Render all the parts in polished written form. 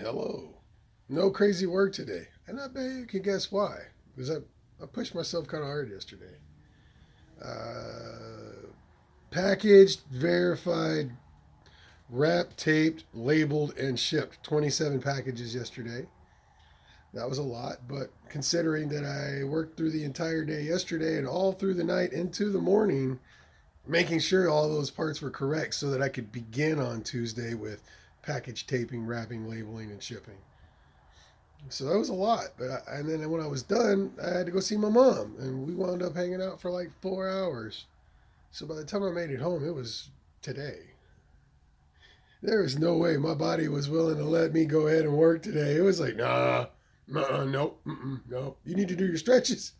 Hello. No crazy work today. And I bet you can guess why. Because I pushed myself kind of hard yesterday. Packaged, verified, wrapped, taped, labeled, and shipped 27 packages yesterday. That was a lot, but considering that I worked through the entire day yesterday and all through the night into the morning, making sure all those parts were correct so that I could begin on Tuesday with package taping, wrapping, labeling, and shipping. So that was a lot. And then when I was done, I had to go see my mom, and we wound up hanging out for like 4 hours. So by the time I made it home, it was today. There was no way my body was willing to let me go ahead and work today. It was like, nah, nope, no. You need to do your stretches,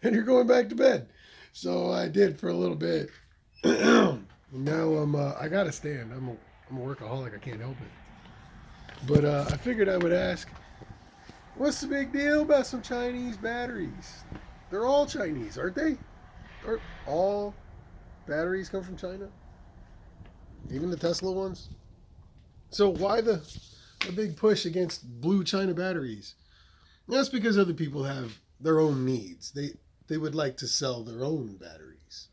and you're going back to bed. So I did for a little bit. Now I gotta stand. I'm a workaholic. I can't help it. But I figured I would ask, what's the big deal about some Chinese batteries? They're all Chinese, aren't they? Are all batteries come from China? Even the Tesla ones? So why the big push against blue China batteries? That's because other people have their own needs. They would like to sell their own batteries.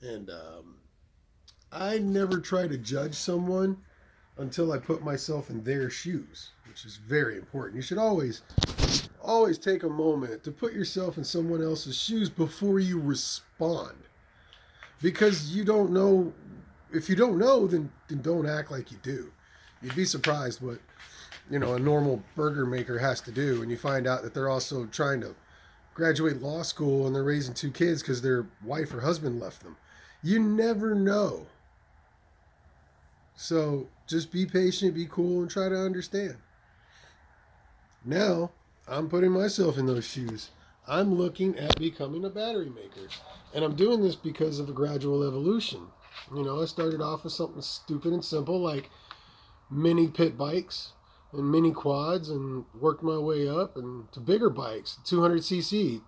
And I never try to judge someone until I put myself in their shoes, which is very important. You should always take a moment to put yourself in someone else's shoes before you respond. Because you don't know. If you don't know, then don't act like you do. You'd be surprised what, a normal burger maker has to do, and you find out that they're also trying to graduate law school and they're raising two kids because their wife or husband left them. You never know. So just be patient, be cool, and try to understand. Now, I'm putting myself in those shoes. I'm looking at becoming a battery maker. And I'm doing this because of a gradual evolution. I started off with something stupid and simple like mini pit bikes and mini quads and worked my way up and to bigger bikes, 200cc,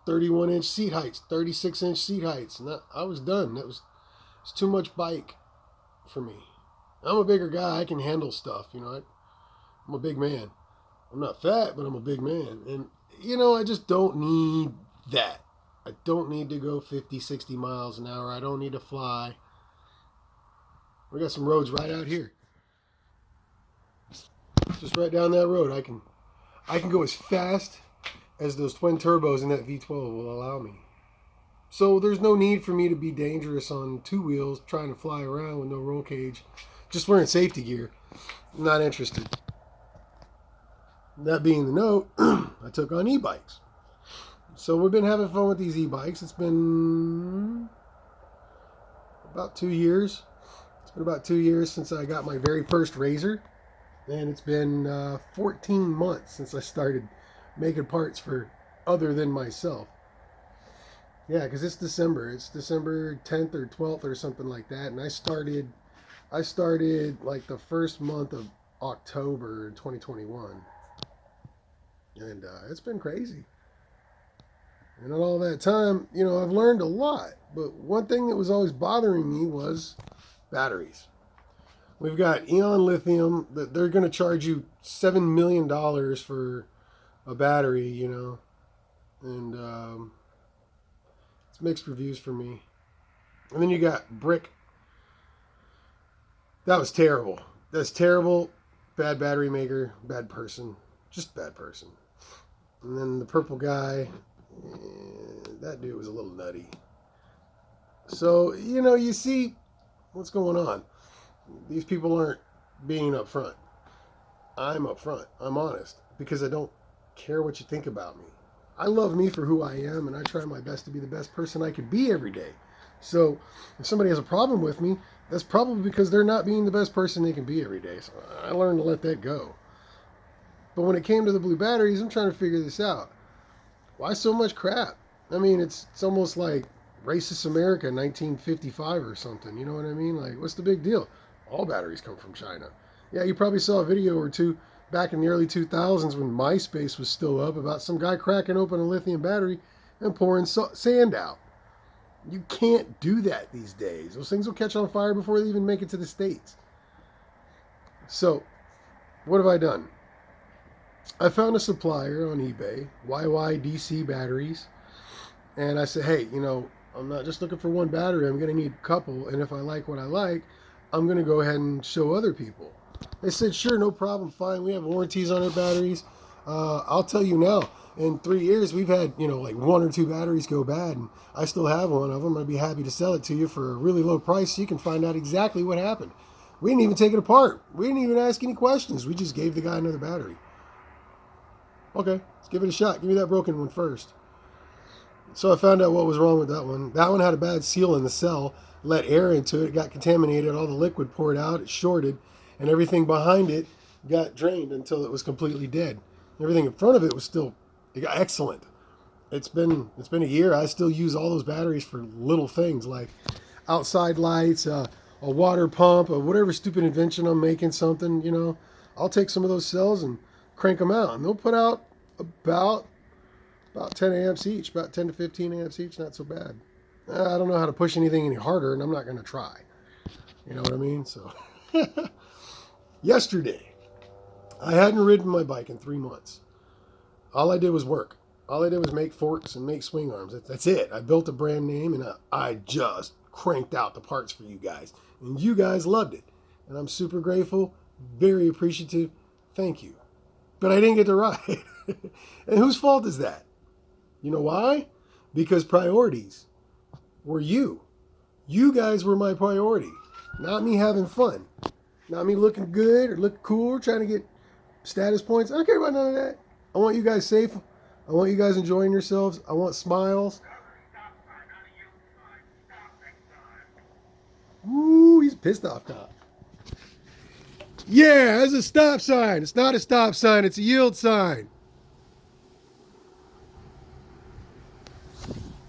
31-inch seat heights, 36-inch seat heights. And I was done. It's too much bike for me. I'm a bigger guy. I can handle stuff. I'm a big man. I'm not fat, but I'm a big man. And, I just don't need that. I don't need to go 50, 60 miles an hour. I don't need to fly. We got some roads right out here. Just right down that road. I can go as fast as those twin turbos in that V12 will allow me. So there's no need for me to be dangerous on two wheels trying to fly around with no roll cage. Just wearing safety gear. I'm not interested. That being the note, I took on e-bikes. So we've been having fun with these e-bikes. It's been about 2 years. It's been about 2 years since I got my very first Razor. And it's been 14 months since I started making parts for other than myself. Yeah, because it's December. It's December 10th or 12th or something like that. And I started like the first month of October 2021. And it's been crazy. And in all that time, I've learned a lot. But one thing that was always bothering me was batteries. We've got Eon Lithium that they're going to charge you $7 million for a battery, and it's mixed reviews for me. And then you got Brick. That was terrible. That's terrible. Bad battery maker, bad person, just bad person. And then the purple guy, that dude was a little nutty. So, you see what's going on. These people aren't being upfront. I'm upfront. I'm honest because I don't care what you think about me. I love me for who I am, and I try my best to be the best person I can be every day. So if somebody has a problem with me, that's probably because they're not being the best person they can be every day. So I learned to let that go. But when it came to the blue batteries, I'm trying to figure this out. Why so much crap? I mean, it's almost like racist America 1955 or something. You know what I mean? Like, what's the big deal? All batteries come from China. Yeah, you probably saw a video or two back in the early 2000s when MySpace was still up about some guy cracking open a lithium battery and pouring sand out. You can't do that these days. Those things will catch on fire before they even make it to the States. So, what have I done? I found a supplier on eBay, YYdc batteries, and I said, hey, I'm not just looking for one battery. I'm going to need a couple, and if I like what I like, I'm going to go ahead and show other people. They said, sure, no problem, fine. We have warranties on our batteries. I'll tell you now, in 3 years, we've had, like 1 or 2 batteries go bad, and I still have one of them. I'd be happy to sell it to you for a really low price so you can find out exactly what happened. We didn't even take it apart. We didn't even ask any questions. We just gave the guy another battery. Okay, let's give it a shot. Give me that broken one first. So I found out what was wrong with that one. That one had a bad seal in the cell, let air into it, got contaminated, all the liquid poured out, it shorted, and everything behind it got drained until it was completely dead. Everything in front of it was still excellent. It's been a year. I still use all those batteries for little things like outside lights, a water pump, or whatever stupid invention I'm making something. I'll take some of those cells and crank them out, and they'll put out about 10 amps each, about 10 to 15 amps each. Not so bad. I don't know how to push anything any harder, and I'm not going to try. You know what I mean? So, yesterday, I hadn't ridden my bike in 3 months. All I did was work. All I did was make forks and make swing arms. That's it. I built a brand name, and I just cranked out the parts for you guys. And you guys loved it. And I'm super grateful, very appreciative. Thank you. But I didn't get to ride. And whose fault is that? You know why? Because priorities were you. You guys were my priority. Not me having fun. Not me looking good or looking cool or trying to get status points. I don't care about none of that. I want you guys safe. I want you guys enjoying yourselves. I want smiles. Woo, he's pissed off now. Yeah, it's a stop sign. It's not a stop sign. It's a yield sign.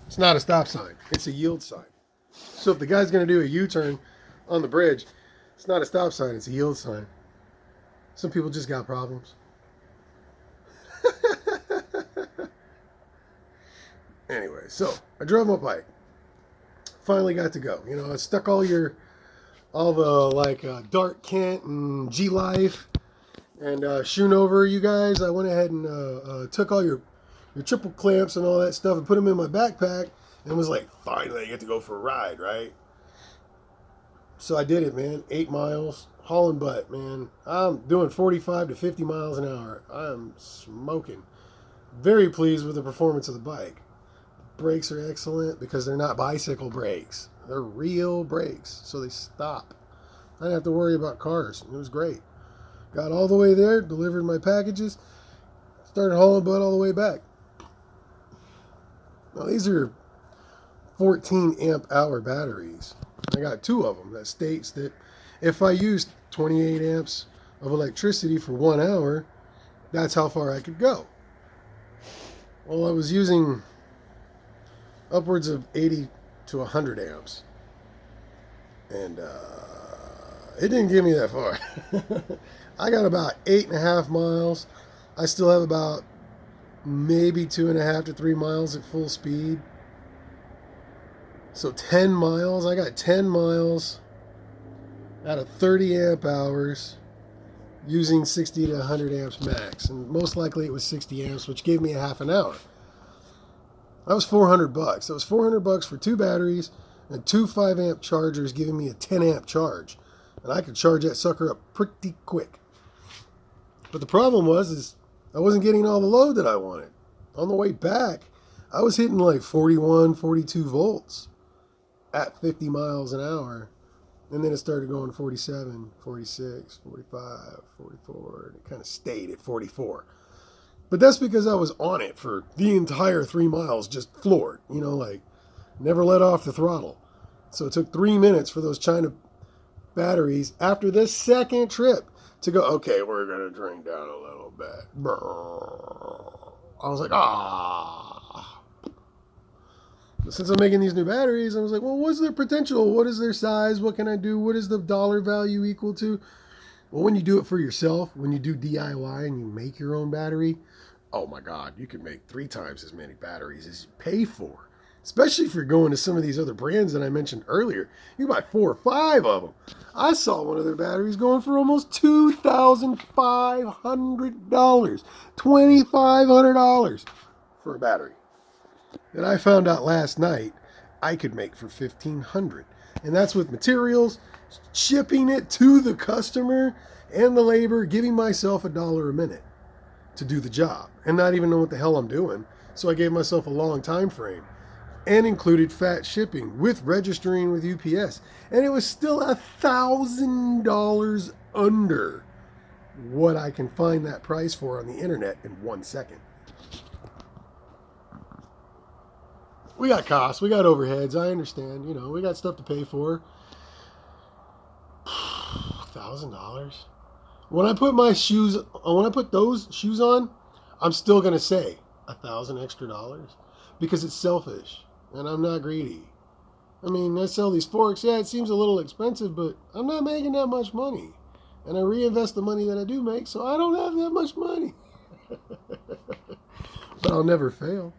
It's not a stop sign. It's a yield sign. So if the guy's going to do a U-turn on the bridge, it's not a stop sign. It's a yield sign. Some people just got problems. Anyway, so I drove my bike. Finally got to go. I stuck all the Dart Kent and G Life and Schoonover, you guys. I went ahead and took all your triple clamps and all that stuff and put them in my backpack and was like, finally I get to go for a ride, right? So I did it, man. 8 miles, hauling butt, man. I'm doing 45 to 50 miles an hour. I'm smoking. Very pleased with the performance of the bike. Brakes are excellent because they're not bicycle brakes. They're real brakes, so they stop. I didn't have to worry about cars. It was great. Got all the way there, delivered my packages, started hauling butt all the way back. Now these are 14 amp hour batteries. I got 2 of them that states that if I used 28 amps of electricity for 1 hour, that's how far I could go. Well, I was using upwards of 80 to 100 amps. And it didn't get me that far. I got about 8.5 miles. I still have about maybe 2.5 to 3 miles at full speed. So 10 miles. I got 10 miles out of 30 amp hours using 60 to 100 amps max. And most likely it was 60 amps, which gave me a half an hour. That was $400. That was $400 for 2 batteries and 2 5 amp chargers, giving me a 10 amp charge. And I could charge that sucker up pretty quick. But the problem is I wasn't getting all the load that I wanted. On the way back, I was hitting like 41, 42 volts at 50 miles an hour. And then it started going 47, 46, 45, 44. And it kind of stayed at 44. But that's because I was on it for the entire 3 miles, just floored, never let off the throttle. So it took 3 minutes for those China batteries after the second trip to go, okay, we're going to drain down a little bit. I was like, But since I'm making these new batteries, I was like, well, what's their potential? What is their size? What can I do? What is the dollar value equal to? Well, when you do it for yourself, when you do DIY and you make your own battery, oh my God, you can make 3 times as many batteries as you pay for. Especially if you're going to some of these other brands that I mentioned earlier. You buy 4 or 5 of them. I saw one of their batteries going for almost $2,500. $2,500 for a battery. That I found out last night I could make for $1,500. And that's with materials, shipping it to the customer, and the labor, giving myself $1 a minute to do the job and not even know what the hell I'm doing. So I gave myself a long time frame and included fat shipping with registering with UPS. And it was still $1,000 under what I can find that price for on the internet in 1 second. We got costs, we got overheads, I understand. You know, we got stuff to pay for. $1,000. When I put those shoes on, I'm still gonna say $1,000 extra dollars because it's selfish and I'm not greedy. I mean, I sell these forks. Yeah, it seems a little expensive, but I'm not making that much money, and I reinvest the money that I do make, so I don't have that much money. But I'll never fail.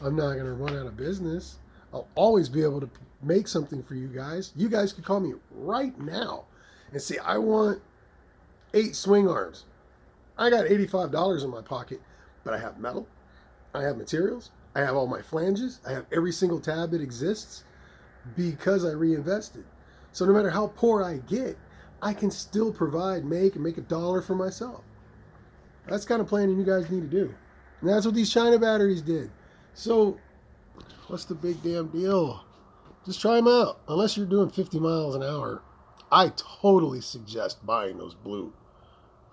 I'm not gonna run out of business. I'll always be able to make something for you guys. You guys could call me right now and say, I want 8 swing arms. I got $85 in my pocket, but I have metal, I have materials, I have all my flanges, I have every single tab that exists because I reinvested. So no matter how poor I get, I can still provide, make $1 for myself. That's the kind of planning you guys need to do. And that's what these China batteries did. So what's the big damn deal? Just try them out. Unless you're doing 50 miles an hour, I totally suggest buying those blue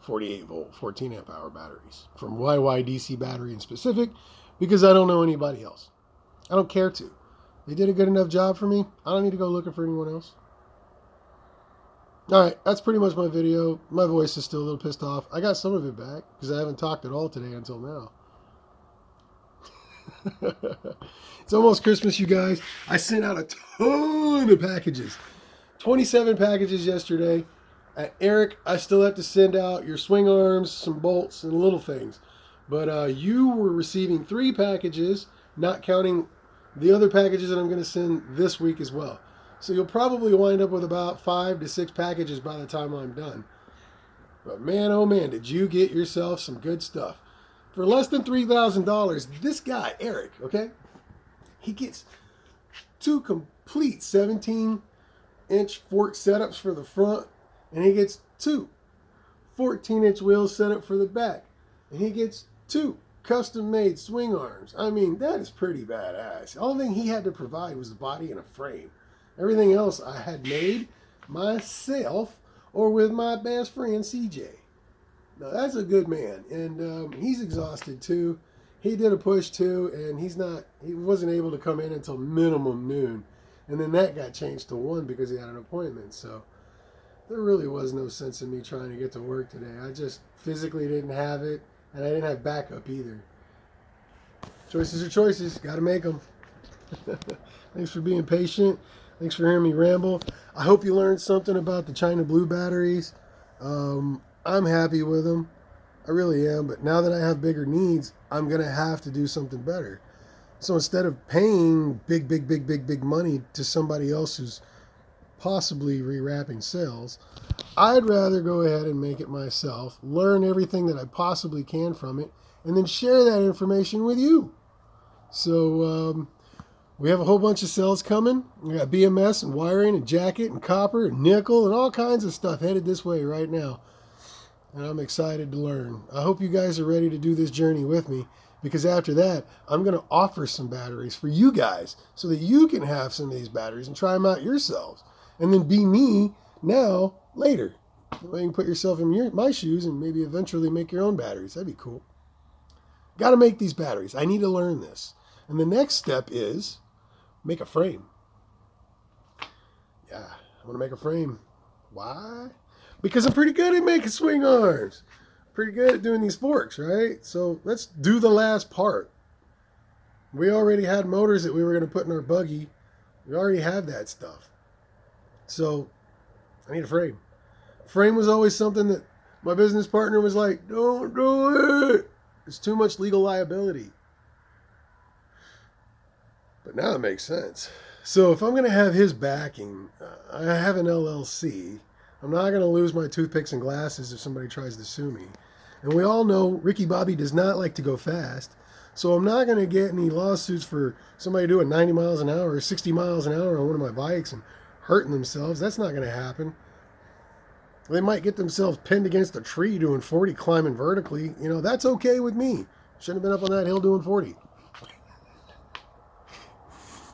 48 volt, 14 amp hour batteries from YYdc battery in specific, because I don't know anybody else. I don't care to. They did a good enough job for me. I don't need to go looking for anyone else. All right, that's pretty much my video. My voice is still a little pissed off. I got some of it back because I haven't talked at all today until now. It's almost Christmas, you guys. I sent out a ton of packages. 27 packages yesterday. Eric, I still have to send out your swing arms, some bolts, and little things. But you were receiving 3 packages, not counting the other packages that I'm going to send this week as well. So you'll probably wind up with about 5 to 6 packages by the time I'm done. But man, oh man, did you get yourself some good stuff. For less than $3,000, this guy, Eric, okay, he gets 2 complete 17-inch fork setups for the front, and he gets 2 14-inch wheels set up for the back, and he gets 2 custom-made swing arms. I mean, that is pretty badass. The only thing he had to provide was the body and a frame. Everything else I had made myself or with my best friend, CJ. Now, that's a good man, and he's exhausted too. He did a push too, and he wasn't able to come in until minimum noon, and then that got changed to 1 because he had an appointment. So there really was no sense in me trying to get to work today. I just physically didn't have it, and I didn't have backup either. Choices are choices. Got to make them. Thanks for being patient. Thanks for hearing me ramble. I hope you learned something about the China Blue batteries. I'm happy with them. I really am. But now that I have bigger needs, I'm going to have to do something better. So instead of paying big money to somebody else who's possibly rewrapping cells, I'd rather go ahead and make it myself, learn everything that I possibly can from it, and then share that information with you. So we have a whole bunch of cells coming. We got BMS and wiring and jacket and copper and nickel and all kinds of stuff headed this way right now. And I'm excited to learn. I hope you guys are ready to do this journey with me, because after that, I'm going to offer some batteries for you guys so that you can have some of these batteries and try them out yourselves. And then be me now, later. You can put yourself in my shoes and maybe eventually make your own batteries. That'd be cool. Got to make these batteries. I need to learn this. And the next step is make a frame. Yeah, I want to make a frame. Why? Because I'm pretty good at making swing arms. Pretty good at doing these forks, right? So let's do the last part. We already had motors that we were going to put in our buggy. We already have that stuff. So I need a frame. Frame was always something that my business partner was like, don't do it. It's too much legal liability. But now it makes sense. So if I'm going to have his backing, I have an LLC. I'm not going to lose my toothpicks and glasses if somebody tries to sue me. And we all know Ricky Bobby does not like to go fast. So I'm not going to get any lawsuits for somebody doing 90 miles an hour or 60 miles an hour on one of my bikes and hurting themselves. That's not going to happen. They might get themselves pinned against a tree doing 40 climbing vertically. You know, that's okay with me. Shouldn't have been up on that hill doing 40.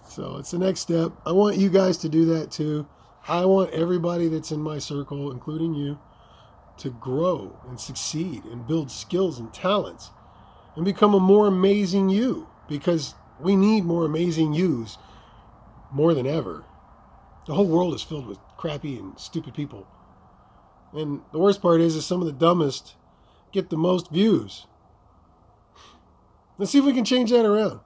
So it's the next step. I want you guys to do that too. I want everybody that's in my circle, including you, to grow and succeed and build skills and talents and become a more amazing you, because we need more amazing yous more than ever. The whole world is filled with crappy and stupid people. And the worst part is some of the dumbest get the most views. Let's see if we can change that around.